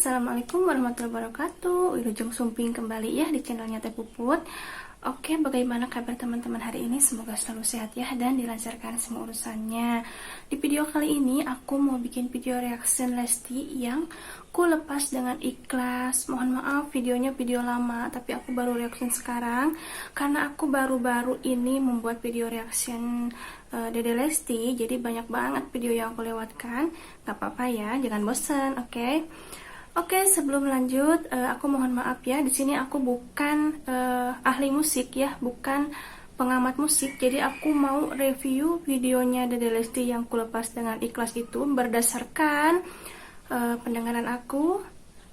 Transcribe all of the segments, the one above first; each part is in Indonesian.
Assalamualaikum warahmatullahi wabarakatuh. Wilujeng Sumping kembali ya di channelnya Teh Puput. Oke, bagaimana kabar teman-teman hari ini? Semoga selalu sehat ya dan dilancarkan semua urusannya. Di video kali ini aku mau bikin video reaction Lesti yang ku lepas dengan ikhlas. Mohon maaf videonya video lama, tapi aku baru reaction sekarang karena aku baru-baru ini membuat video reaction Dede Lesti. Jadi banyak banget video yang aku lewatkan. Gak apa-apa ya, jangan bosan, oke? Oke, sebelum lanjut, aku mohon maaf ya. Di sini aku bukan ahli musik ya, bukan pengamat musik. Jadi aku mau review videonya Dede Lesti yang kulepas dengan ikhlas itu berdasarkan pendengaran aku,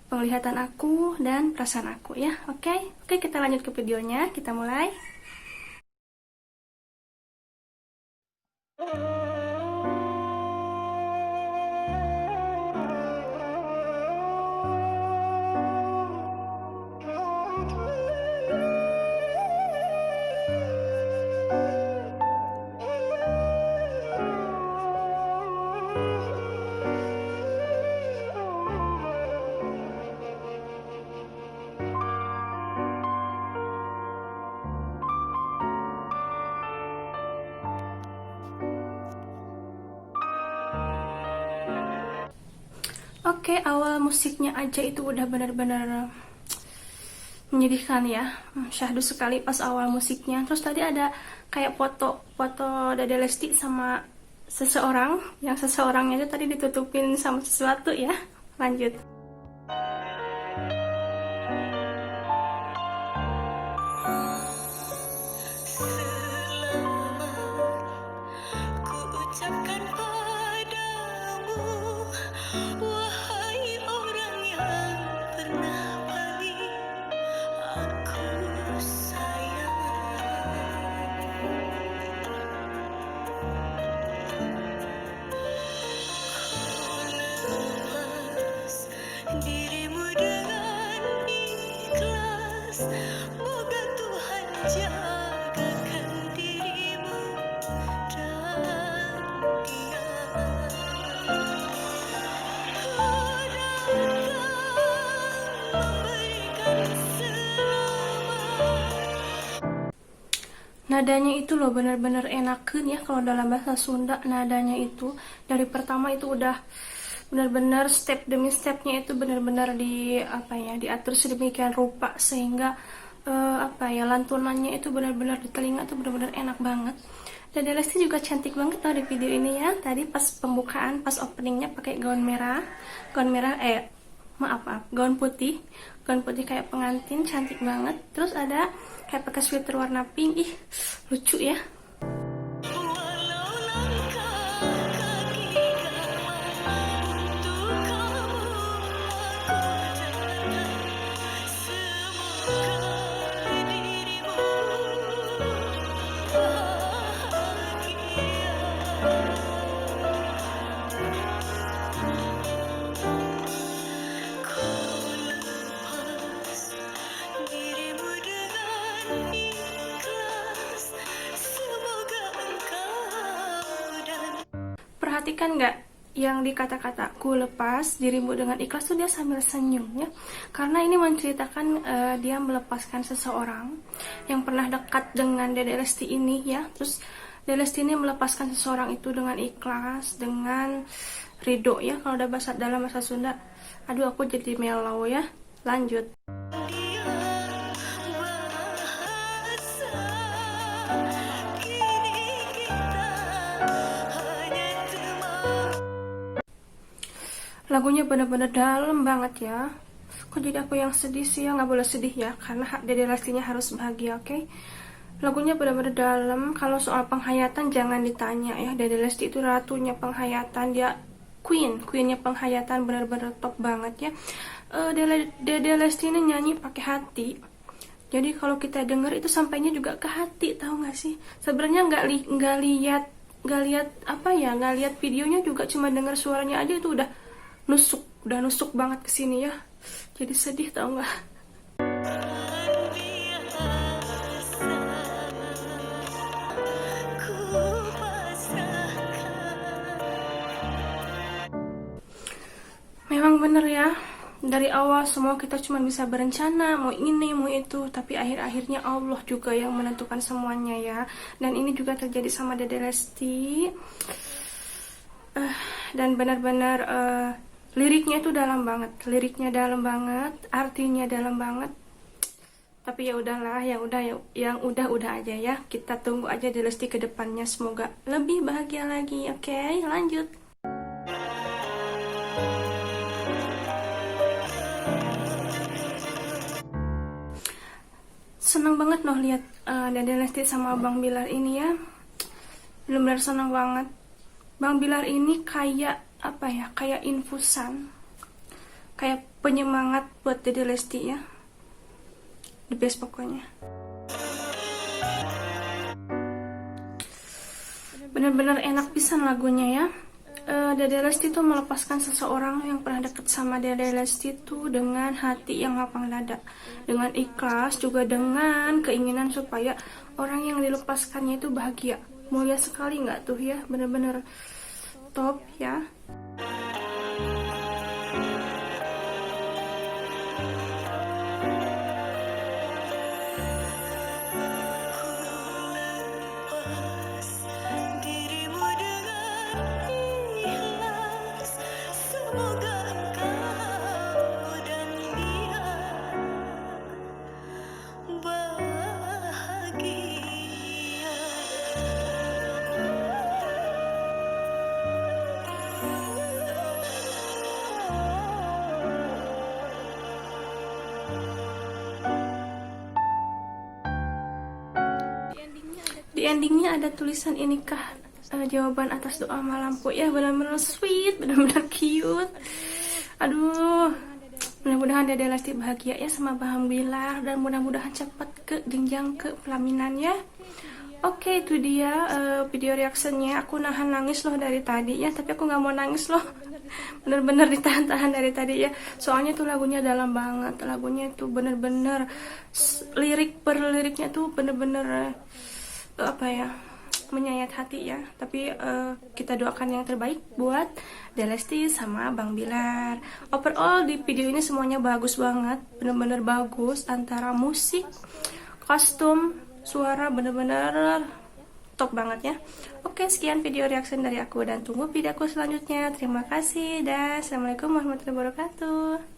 penglihatan aku, dan perasaan aku ya. Oke, kita lanjut ke videonya. Kita mulai. Oke, awal musiknya aja itu udah benar-benar menyedihkan ya, syahdu sekali pas awal musiknya. Terus tadi ada kayak foto Dede Lesti sama seseorang, yang seseorangnya itu tadi ditutupin sama sesuatu ya. Lanjut. Dirimu dengan ikhlas, moga Tuhan jagakan dirimu dan dia memberikan Nadanya itu loh benar-benar enakeun ya kalau dalam bahasa Sunda. Nadanya itu dari pertama itu udah benar-benar step demi stepnya itu benar-benar diatur sedemikian rupa sehingga lantunannya itu benar-benar di telinga itu benar-benar enak banget. Dede Lesti juga cantik banget tau di video ini ya. Tadi pas pembukaan, pas openingnya pakai gaun merah, gaun putih kayak pengantin, cantik banget. Terus ada kayak pakai sweater warna pink, lucu ya. Perhatikan nggak yang di kata-kata ku lepas dirimu dengan ikhlas tuh dia sambil senyum ya, karena ini menceritakan dia melepaskan seseorang yang pernah dekat dengan Dede Lesti ini ya. Terus Dede Lesti ini melepaskan seseorang itu dengan ikhlas, dengan ridho ya kalau udah dalam bahasa Sunda. Aduh, aku jadi mellow ya. Lanjut. Lagunya bener-bener dalam banget ya. Kok jadi aku yang sedih sih ya? Nggak boleh sedih ya, karena Dede Lestinya harus bahagia, oke? Lagunya bener-bener dalam. Kalau soal penghayatan jangan ditanya ya. Dede Lesti itu ratunya penghayatan, dia queennya penghayatan, bener-bener top banget ya. Dede Lesti ini nyanyi pakai hati. Jadi kalau kita denger itu sampainya juga ke hati, tahu nggak sih? Sebenarnya nggak lihat videonya juga, cuma denger suaranya aja itu udah nusuk banget ke sini ya. Jadi sedih, tau nggak? Memang bener ya, Dari awal semua kita cuma bisa berencana mau ini mau itu, tapi akhir-akhirnya Allah juga yang menentukan semuanya ya. Dan ini juga terjadi sama Dede Lesti. Dan benar-benar liriknya itu dalam banget, artinya dalam banget. Tapi ya udahlah, yang udah aja ya. Kita tunggu aja Dede Lesti ke depannya, semoga lebih bahagia lagi. Oke, lanjut. Senang banget loh lihat Dede Lesti sama Bang Bilar ini ya. Benar-benar senang banget. Bang Bilar ini kayak apa ya? Kayak infusan. Kayak penyemangat buat Dede Lesti ya. The best pokoknya. Benar-benar enak pisan lagunya ya. Dede Lesti tuh melepaskan seseorang yang pernah deket sama Dede Lesti tuh dengan hati yang lapang dada, dengan ikhlas, juga dengan keinginan supaya orang yang dilepaskannya itu bahagia. Mulia sekali nggak tuh ya, bener-bener top ya. Dirimu dengan ikhlas, semoga engkau dan dia bahagia. Di endingnya ada tulisan inikah jawaban atas doa malamku ya. Benar-benar sweet, benar-benar cute. Aduh, mudah-mudahan Dede Lesti bahagia ya sama Bang Bilar, dan mudah-mudahan cepat ke jenjang ke pelaminan ya. Oke, itu dia video reactionnya. Aku nahan nangis loh dari tadi ya, tapi aku nggak mau nangis loh. Bener-bener ditahan-tahan dari tadi ya. Soalnya tuh lagunya dalam banget. Lagunya itu bener-bener lirik per liriknya tuh bener-bener apa ya, menyayat hati ya. Tapi kita doakan yang terbaik buat Dede Lesti sama Bang Bilar. Overall di video ini semuanya bagus banget, bener-bener bagus. Antara musik, kostum, suara, bener-bener top banget ya. Oke, sekian video reaction dari aku, dan tunggu video aku selanjutnya. Terima kasih dan assalamualaikum warahmatullahi wabarakatuh.